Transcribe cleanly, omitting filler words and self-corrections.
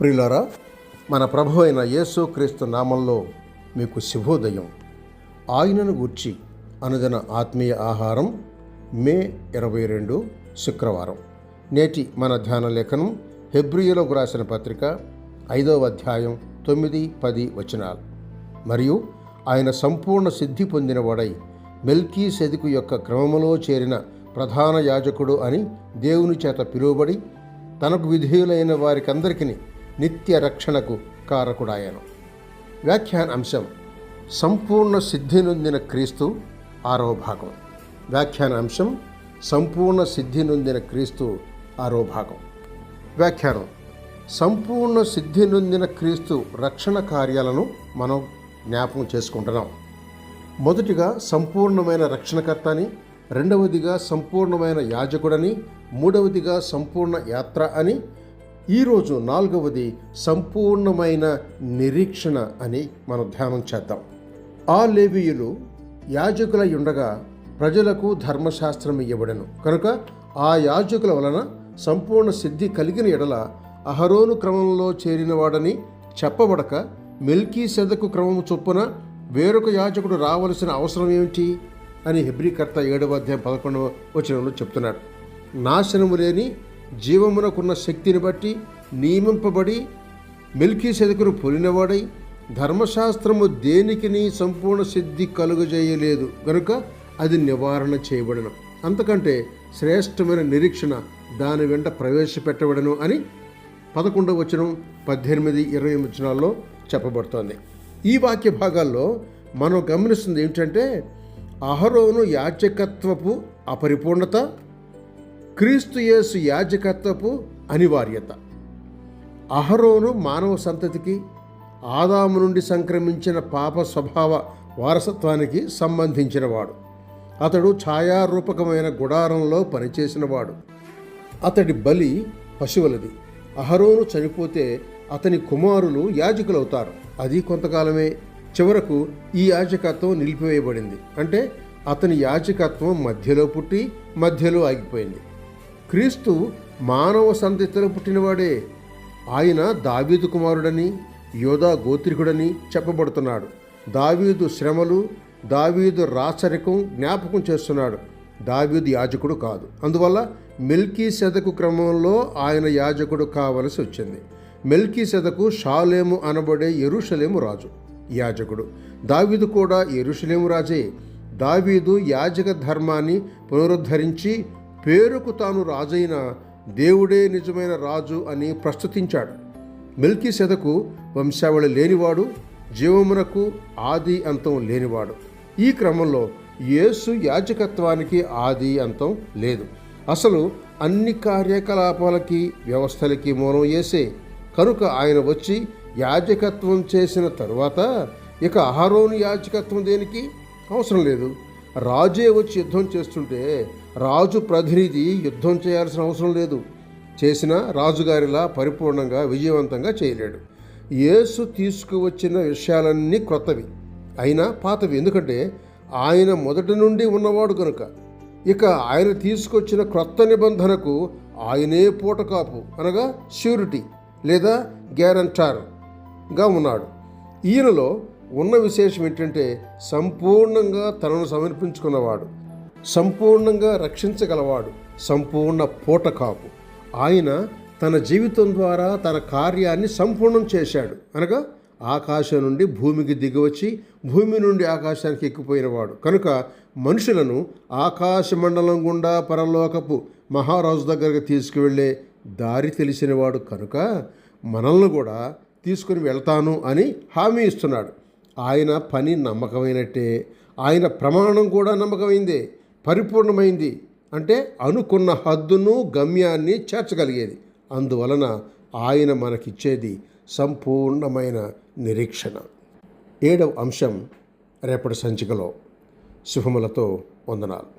ప్రియులారా, మన ప్రభు అయిన యేసు క్రీస్తు నామంలో మీకు శుభోదయం. ఆయనను గూర్చి అనుదిన ఆత్మీయ ఆహారం మే 22 శుక్రవారం. నేటి మన ధ్యాన లేఖనం హెబ్రీయులకు రాసిన పత్రిక 5వ అధ్యాయం 9-10 వచనాలు. మరియు ఆయన సంపూర్ణ సిద్ధి పొందినవాడై మెల్కీసెదెకు యొక్క క్రమములో చేరిన ప్రధాన యాజకుడు అని దేవుని చేత పిలువబడి తనకు విధేయులైన వారికందరికీ నిత్య రక్షణకు కారకుడాయను. వ్యాఖ్యాన అంశం సంపూర్ణ సిద్ధి నొందిన క్రీస్తు 6వ భాగం. వ్యాఖ్యాన అంశం సంపూర్ణ సిద్ధి నొందిన క్రీస్తు 6వ భాగం. వ్యాఖ్యానం: సంపూర్ణ సిద్ధి నొందిన క్రీస్తు రక్షణ కార్యాలను మనం జ్ఞాపకం చేసుకుంటున్నాం. మొదటిగా సంపూర్ణమైన రక్షణకర్త అని, రెండవదిగా సంపూర్ణమైన యాజకుడని, మూడవదిగా సంపూర్ణ యాత్ర అని, ఈరోజు 4వది సంపూర్ణమైన నిరీక్షణ అని మనం ధ్యానం చేద్దాం. ఆ లేవీయులు యాజకులై ఉండగా ప్రజలకు ధర్మశాస్త్రం ఇవ్వబడెను కనుక ఆ యాజకుల వలన సంపూర్ణ సిద్ధి కలిగిన ఎడల అహరోను క్రమంలో చేరినవాడని చెప్పబడక మెల్కీసెదెకు క్రమము చొప్పున వేరొక యాజకుడు రావలసిన అవసరం ఏమిటి అని హెబ్రీకర్త 7వ అధ్యాయం 11వ వచనంలో చెప్తున్నాడు. నాశనము లేని జీవమునకున్న శక్తిని బట్టి నియమింపబడి మెల్కీసెదెకును పోలినవాడై ధర్మశాస్త్రము దేనికిని సంపూర్ణ సిద్ధి కలుగజేయలేదు గనుక అది నివారణ చేయబడను. అంతకంటే శ్రేష్టమైన నిరీక్షణ దాని వెంట ప్రవేశపెట్టబడను అని 11వ వచనం, 18, 20 వచనాల్లో చెప్పబడుతోంది. ఈ వాక్య భాగాల్లో మనం గమనిస్తుంది ఏమిటంటే అహరోను యాజకత్వపు అపరిపూర్ణత, క్రీస్తు యేసు యాజకత్వపు అనివార్యత. అహరోను మానవ సంతతికి ఆదాము నుండి సంక్రమించిన పాప స్వభావ వారసత్వానికి సంబంధించినవాడు. అతడు ఛాయారూపకమైన గుడారంలో పనిచేసినవాడు. అతడి బలి పశువులది. అహరోను చనిపోతే అతని కుమారులు యాజకులవుతారు. అది కొంతకాలమే. చివరకు ఈ యాజకత్వం నిలిపివేయబడింది. అంటే అతని యాజకత్వం మధ్యలో పుట్టి మధ్యలో ఆగిపోయింది. క్రీస్తు మానవ సంతతిలో పుట్టినవాడే. ఆయన దావీదు కుమారుడని, యోధా గోత్రికుడని చెప్పబడుతున్నాడు. దావీదు శ్రమలు, దావీదు రాచరికం జ్ఞాపకం చేస్తున్నాడు. దావీదు యాజకుడు కాదు. అందువల్ల మెల్కీసెదెకు క్రమంలో ఆయన యాజకుడు కావలసి వచ్చింది. మెల్కీసెదెకు షాలేము అనబడే యెరూషలేము రాజు యాజకుడు. దావీదు కూడా యెరూషలేము రాజే. దావీదు యాజక ధర్మాన్ని పునరుద్ధరించి పేరుకు తాను రాజైన దేవుడే నిజమైన రాజు అని ప్రస్తుతించాడు. మెల్కీసెదెకు వంశావళి లేనివాడు, జీవమునకు ఆది అంతం లేనివాడు. ఈ క్రమంలో యేసు యాజకత్వానికి ఆది అంతం లేదు. అసలు అన్ని కార్యకలాపాలకి వ్యవస్థలకి మూలం యేసే. కనుక ఆయన వచ్చి యాజకత్వం చేసిన తరువాత ఇక అహరోను యాజకత్వం దేనికి అవసరం లేదు. రాజే వచ్చి యుద్ధం చేస్తుంటే రాజు ప్రతినిధి యుద్ధం చేయాల్సిన అవసరం లేదు. చేసిన రాజుగారిలా పరిపూర్ణంగా విజయవంతంగా చేయలేడు. యేసు తీసుకువచ్చిన విషయాలన్నీ క్రొత్తవి, అయినా పాతవి. ఎందుకంటే ఆయన మొదటి నుండి ఉన్నవాడు కనుక. ఇక ఆయన తీసుకొచ్చిన క్రొత్త నిబంధనకు ఆయనే పూటకాపు అనగా ష్యూరిటీ లేదా గ్యారంటార్గా ఉన్నాడు. ఈయనలో ఉన్న విశేషం ఏంటంటే సంపూర్ణంగా తనను సమర్పించుకున్నవాడు, సంపూర్ణంగా రక్షించగలవాడు, సంపూర్ణ పూటకాపు. ఆయన తన జీవితం ద్వారా తన కార్యాన్ని సంపూర్ణం చేశాడు. అనగా ఆకాశం నుండి భూమికి దిగివచ్చి భూమి నుండి ఆకాశానికి ఎక్కిపోయినవాడు కనుక మనుషులను ఆకాశ మండలం గుండా పరలోకపు మహారాజు దగ్గరకు తీసుకువెళ్ళే దారి తెలిసినవాడు కనుక మనల్ని కూడా తీసుకుని వెళ్తాను అని హామీ ఇస్తున్నాడు. ఆయన పని నమ్మకమైనట్టే, ఆయన ప్రమాణం కూడా నమ్మకమైందే, పరిపూర్ణమైంది. అంటే అనుకున్న హద్దును గమ్యాన్ని చేర్చగలిగేది. అందువలన ఆయన మనకిచ్చేది సంపూర్ణమైన నిరీక్షణ. 7వ అంశం రేపటి సంచికలో. శుభములతో వందనాలు.